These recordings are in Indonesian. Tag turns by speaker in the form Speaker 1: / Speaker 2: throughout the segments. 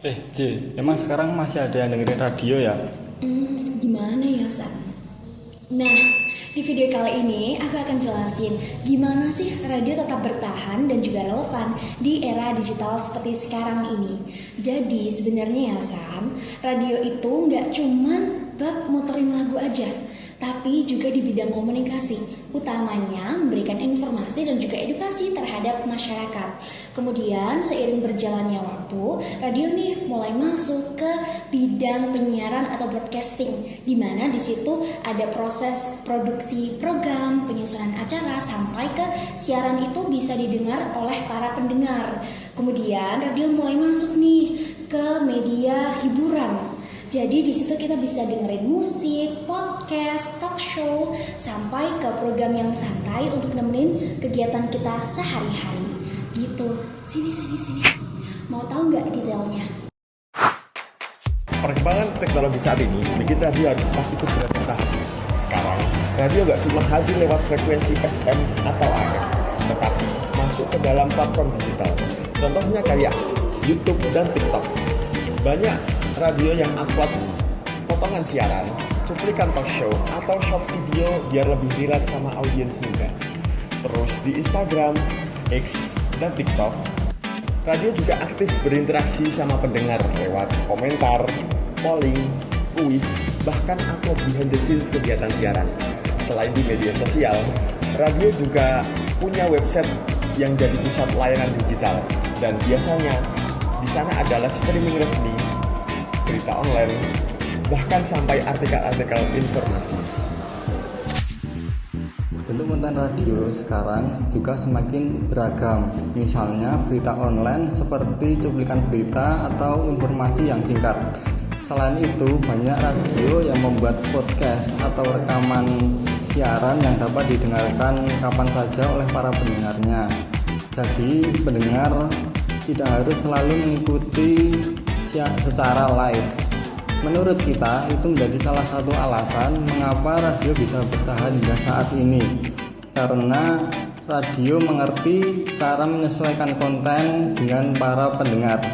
Speaker 1: J, emang sekarang masih ada yang dengerin radio ya?
Speaker 2: Gimana ya, San? Nah, di video kali ini aku akan jelasin gimana sih radio tetap bertahan dan juga relevan di era digital seperti sekarang ini. Jadi sebenarnya ya, San, radio itu nggak cuman bab muterin lagu aja, tapi juga di bidang komunikasi, utamanya memberikan informasi dan juga edukasi terhadap masyarakat. Kemudian seiring berjalannya waktu, radio nih mulai masuk ke bidang penyiaran atau broadcasting, di mana di situ ada proses produksi program, penyusunan acara sampai ke siaran itu bisa didengar oleh para pendengar. Kemudian radio mulai masuk nih ke media hiburan. Jadi di situ kita bisa dengerin musik, podcast, talk show, sampai ke program yang santai untuk nemenin kegiatan kita sehari-hari. Gitu. Sini. Mau tahu nggak detailnya?
Speaker 3: Perkembangan teknologi saat ini bikin radio harus tetap ikut beradaptasi. Sekarang, radio nggak cuma hadir lewat frekuensi FM atau AM, tetapi masuk ke dalam platform digital. Contohnya kayak YouTube dan TikTok. Banyak radio yang upload potongan siaran, cuplikan talk show, atau short video biar lebih relate sama audiens muda. Terus di Instagram, X, dan TikTok, radio juga aktif berinteraksi sama pendengar lewat komentar, polling, kuis, bahkan upload behind the scenes kegiatan siaran. Selain di media sosial, radio juga punya website yang jadi pusat layanan digital, dan biasanya di sana ada live streaming resmi, berita online, bahkan sampai artikel-artikel informasi.
Speaker 1: Bentuk konten radio sekarang juga semakin beragam. Misalnya berita online seperti cuplikan berita atau informasi yang singkat. Selain itu, banyak radio yang membuat podcast atau rekaman siaran yang dapat didengarkan kapan saja oleh para pendengarnya. Jadi, pendengar tidak harus selalu mengikuti secara live. Menurut kita, itu menjadi salah satu alasan mengapa radio bisa bertahan hingga saat ini. Karena radio mengerti cara menyesuaikan konten dengan para pendengar.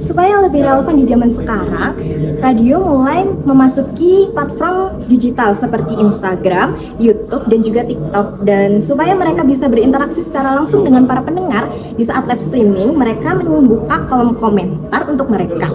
Speaker 4: Supaya lebih relevan di zaman sekarang, radio mulai memasuki platform digital seperti Instagram, YouTube, dan juga TikTok. Dan supaya mereka bisa berinteraksi secara langsung dengan para pendengar, di saat live streaming, mereka membuka kolom komentar untuk mereka.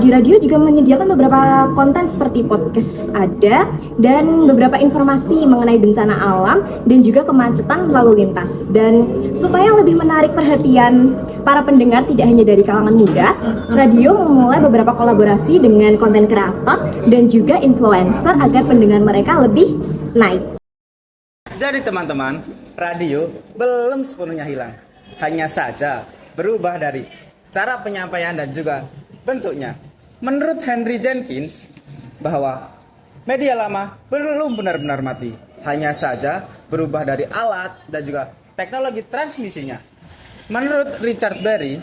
Speaker 4: Di radio juga menyediakan beberapa konten seperti podcast ada, dan beberapa informasi mengenai bencana alam, dan juga kemacetan lalu lintas. Dan supaya lebih menarik perhatian para pendengar tidak hanya dari kalangan muda, radio memulai beberapa kolaborasi dengan konten kreator dan juga influencer agar pendengar mereka lebih naik.
Speaker 5: Jadi teman-teman, radio belum sepenuhnya hilang. Hanya saja berubah dari cara penyampaian dan juga bentuknya. Menurut Henry Jenkins, bahwa media lama belum benar-benar mati. Hanya saja berubah dari alat dan juga teknologi transmisinya. Menurut Richard Berry,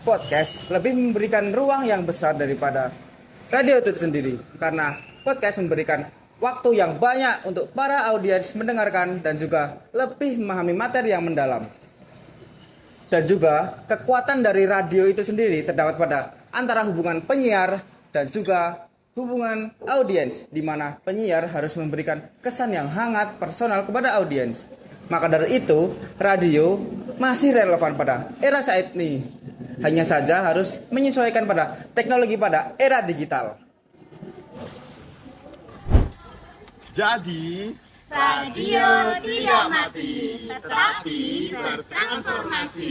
Speaker 5: podcast lebih memberikan ruang yang besar daripada radio itu sendiri, karena podcast memberikan waktu yang banyak untuk para audiens mendengarkan dan juga lebih memahami materi yang mendalam. Dan juga kekuatan dari radio itu sendiri terdapat pada antara hubungan penyiar dan juga hubungan audiens, di mana penyiar harus memberikan kesan yang hangat personal kepada audiens. Maka dari itu, radio masih relevan pada era saat ini. Hanya saja harus menyesuaikan pada teknologi pada era digital.
Speaker 3: Jadi,
Speaker 6: Radio tidak mati, tetapi bertransformasi.